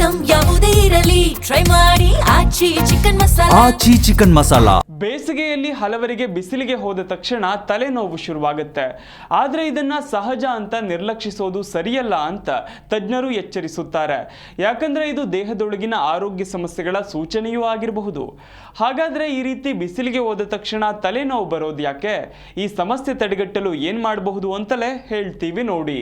Item ಯಾವುದೇ ಇರಲಿ try ಮಾಡಿ ಆಚಿ ಚಿಕನ್ ಮಸಾಲಾ. ಬೇಸಿಗೆಯಲ್ಲಿ ಹಲವರಿಗೆ ಬಿಸಿಲಿಗೆ ಹೋದ ತಕ್ಷಣ ತಲೆನೋವು ಶುರುವಾಗುತ್ತೆ. ಆದರೆ ಇದನ್ನ ಸಹಜ ಅಂತ ನಿರ್ಲಕ್ಷಿಸೋದು ಸರಿಯಲ್ಲ ಅಂತ ತಜ್ಞರು ಎಚ್ಚರಿಸುತ್ತಾರೆ. ಯಾಕಂದ್ರೆ ಇದು ದೇಹದೊಳಗಿನ ಆರೋಗ್ಯ ಸಮಸ್ಯೆಗಳ ಸೂಚನೆಯೂ ಆಗಿರಬಹುದು. ಹಾಗಾದ್ರೆ ಈ ರೀತಿ ಬಿಸಿಲಿಗೆ ಹೋದ ತಕ್ಷಣ ತಲೆನೋವು ಬರೋದು ಯಾಕೆ? ಈ ಸಮಸ್ಯೆ ತಡೆಗಟ್ಟಲು ಏನ್ ಮಾಡಬಹುದು ಅಂತಲೇ ಹೇಳ್ತೀವಿ ನೋಡಿ.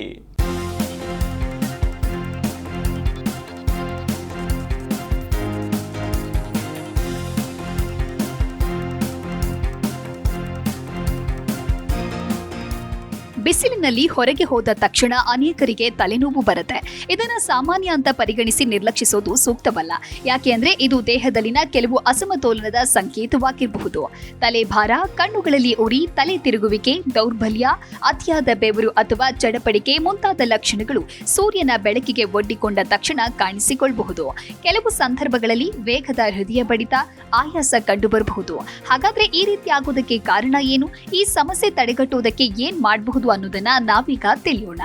ಬಿಸಿಲಿನಲ್ಲಿ ಹೊರಗೆ ಹೋದ ತಕ್ಷಣ ಅನೇಕರಿಗೆ ತಲೆನೋವು ಬರುತ್ತೆ. ಇದನ್ನ ಸಾಮಾನ್ಯ ಅಂತ ಪರಿಗಣಿಸಿ ನಿರ್ಲಕ್ಷಿಸೋದು ಸೂಕ್ತವಲ್ಲ. ಯಾಕೆ ಅಂದ್ರೆ ಇದು ದೇಹದಲ್ಲಿನ ಕೆಲವು ಅಸಮತೋಲನದ ಸಂಕೇತವಾಗಿರಬಹುದು. ತಲೆಭಾರ, ಕಣ್ಣುಗಳಲ್ಲಿ ಉರಿ, ತಲೆ ತಿರುಗುವಿಕೆ, ದೌರ್ಬಲ್ಯ, ಅತಿಯಾದ ಬೆವರು ಅಥವಾ ಚಡಪಡಿಕೆ ಮುಂತಾದ ಲಕ್ಷಣಗಳು ಸೂರ್ಯನ ಬೆಳಕಿಗೆ ಒಡ್ಡಿಕೊಂಡ ತಕ್ಷಣ ಕಾಣಿಸಿಕೊಳ್ಳಬಹುದು. ಕೆಲವು ಸಂದರ್ಭಗಳಲ್ಲಿ ವೇಗದ ಹೃದಯ ಬಡಿತ, ಆಯಾಸ ಕಂಡುಬರಬಹುದು. ಹಾಗಾದ್ರೆ ಈ ರೀತಿ ಆಗೋದಕ್ಕೆ ಕಾರಣ ಏನು? ಈ ಸಮಸ್ಯೆ ತಡೆಗಟ್ಟುವುದಕ್ಕೆ ಏನ್ ಮಾಡಬಹುದು ಅನ್ನೋದನ್ನ ನಾವೀಗ ತಿಳಿಯೋಣ.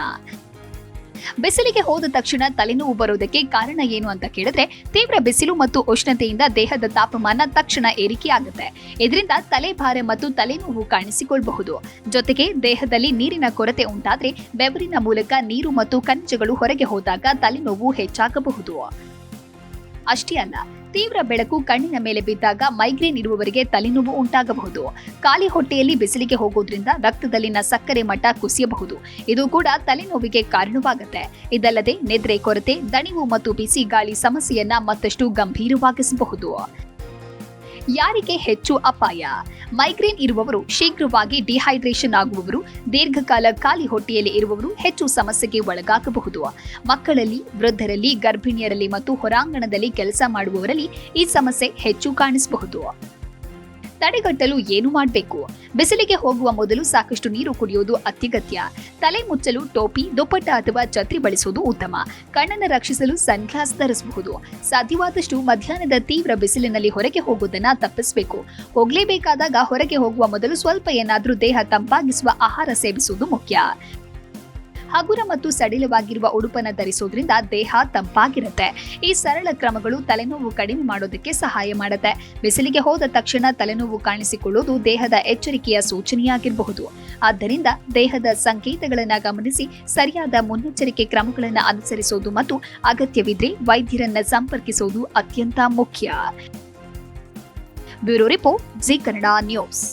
ಬಿಸಿಲಿಗೆ ಹೋದ ತಕ್ಷಣ ತಲೆನೋವು ಬರೋದಕ್ಕೆ ಕಾರಣ ಏನು ಅಂತ ಕೇಳಿದ್ರೆ, ತೀವ್ರ ಬಿಸಿಲು ಮತ್ತು ಉಷ್ಣತೆಯಿಂದ ದೇಹದ ತಾಪಮಾನ ತಕ್ಷಣ ಏರಿಕೆಯಾಗುತ್ತೆ. ಇದರಿಂದ ತಲೆಭಾರ ಮತ್ತು ತಲೆನೋವು ಕಾಣಿಸಿಕೊಳ್ಳಬಹುದು. ಜೊತೆಗೆ ದೇಹದಲ್ಲಿ ನೀರಿನ ಕೊರತೆ ಉಂಟಾದ್ರೆ ಬೆವರಿನ ಮೂಲಕ ನೀರು ಮತ್ತು ಖನಿಜಗಳು ಹೊರಗೆ ಹೋದಾಗ ತಲೆನೋವು ಹೆಚ್ಚಾಗಬಹುದು. ಅಷ್ಟೇ ಅಲ್ಲ, ತೀವ್ರ ಬೆಳಕು ಕಣ್ಣಿನ ಮೇಲೆ ಬಿದ್ದಾಗ ಮೈಗ್ರೇನ್ ಇರುವವರಿಗೆ ತಲೆನೋವು ಉಂಟಾಗಬಹುದು. ಖಾಲಿ ಹೊಟ್ಟೆಯಲ್ಲಿ ಬಿಸಿಲಿಗೆ ಹೋಗೋದ್ರಿಂದ ರಕ್ತದಲ್ಲಿನ ಸಕ್ಕರೆ ಮಟ್ಟ ಕುಸಿಯಬಹುದು. ಇದು ಕೂಡ ತಲೆನೋವಿಗೆ ಕಾರಣವಾಗುತ್ತೆ. ಇದಲ್ಲದೆ ನಿದ್ರೆ ಕೊರತೆ, ದಣಿವು ಮತ್ತು ಬಿಸಿ ಗಾಳಿ ಸಮಸ್ಯೆಯನ್ನ ಮತ್ತಷ್ಟು ಗಂಭೀರವಾಗಿಸಬಹುದು. ಯಾರಿಗೆ ಹೆಚ್ಚು ಅಪಾಯ? ಮೈಗ್ರೇನ್ ಇರುವವರು, ಶೀಘ್ರವಾಗಿ ಡಿಹೈಡ್ರೇಷನ್ ಆಗುವವರು, ದೀರ್ಘಕಾಲ ಖಾಲಿ ಹೊಟ್ಟೆಯಲ್ಲಿ ಇರುವವರು ಹೆಚ್ಚು ಸಮಸ್ಯೆಗೆ ಒಳಗಾಗಬಹುದು. ಮಕ್ಕಳಲ್ಲಿ, ವೃದ್ಧರಲ್ಲಿ, ಗರ್ಭಿಣಿಯರಲ್ಲಿ ಮತ್ತು ಹೊರಾಂಗಣದಲ್ಲಿ ಕೆಲಸ ಮಾಡುವವರಲ್ಲಿ ಈ ಸಮಸ್ಯೆ ಹೆಚ್ಚು ಕಾಣಿಸಬಹುದು. ತಡೆಗಟ್ಟಲು ಏನು ಮಾಡಬೇಕು? ಬಿಸಿಲಿಗೆ ಹೋಗುವ ಮೊದಲು ಸಾಕಷ್ಟು ನೀರು ಕುಡಿಯೋದು ಅತ್ಯಗತ್ಯ. ತಲೆ ಮುಚ್ಚಲು ಟೋಪಿ, ದುಪ್ಪಟ್ಟ ಅಥವಾ ಛತ್ರಿ ಬಳಸುವುದು ಉತ್ತಮ. ಕಣ್ಣನ್ನು ರಕ್ಷಿಸಲು ಸನ್ಗ್ಲಾಸ್ ಧರಿಸಬಹುದು. ಸಾಧ್ಯವಾದಷ್ಟು ಮಧ್ಯಾಹ್ನದ ತೀವ್ರ ಬಿಸಿಲಿನಲ್ಲಿ ಹೊರಗೆ ಹೋಗೋದನ್ನ ತಪ್ಪಿಸಬೇಕು. ಹೋಗಲೇಬೇಕಾದಾಗ ಹೊರಗೆ ಹೋಗುವ ಮೊದಲು ಸ್ವಲ್ಪ ಏನಾದರೂ ದೇಹ ತಂಪಾಗಿಸುವ ಆಹಾರ ಸೇವಿಸುವುದು ಮುಖ್ಯ. ಹಗುರ ಮತ್ತು ಸಡಿಲವಾಗಿರುವ ಉಡುಪನ್ನು ಧರಿಸೋದ್ರಿಂದ ದೇಹ ತಂಪಾಗಿರುತ್ತೆ. ಈ ಸರಳ ಕ್ರಮಗಳು ತಲೆನೋವು ಕಡಿಮೆ ಮಾಡೋದಕ್ಕೆ ಸಹಾಯ ಮಾಡುತ್ತೆ. ಬಿಸಿಲಿಗೆ ಹೋದ ತಕ್ಷಣ ತಲೆನೋವು ಕಾಣಿಸಿಕೊಳ್ಳುವುದು ದೇಹದ ಎಚ್ಚರಿಕೆಯ ಸೂಚನೆಯಾಗಿರಬಹುದು. ಆದ್ದರಿಂದ ದೇಹದ ಸಂಕೇತಗಳನ್ನು ಗಮನಿಸಿ ಸರಿಯಾದ ಮುನ್ನೆಚ್ಚರಿಕೆ ಕ್ರಮಗಳನ್ನು ಅನುಸರಿಸೋದು ಮತ್ತು ಅಗತ್ಯವಿದ್ರೆ ವೈದ್ಯರನ್ನ ಸಂಪರ್ಕಿಸೋದು ಅತ್ಯಂತ ಮುಖ್ಯ. Bureau report, G Kannada news.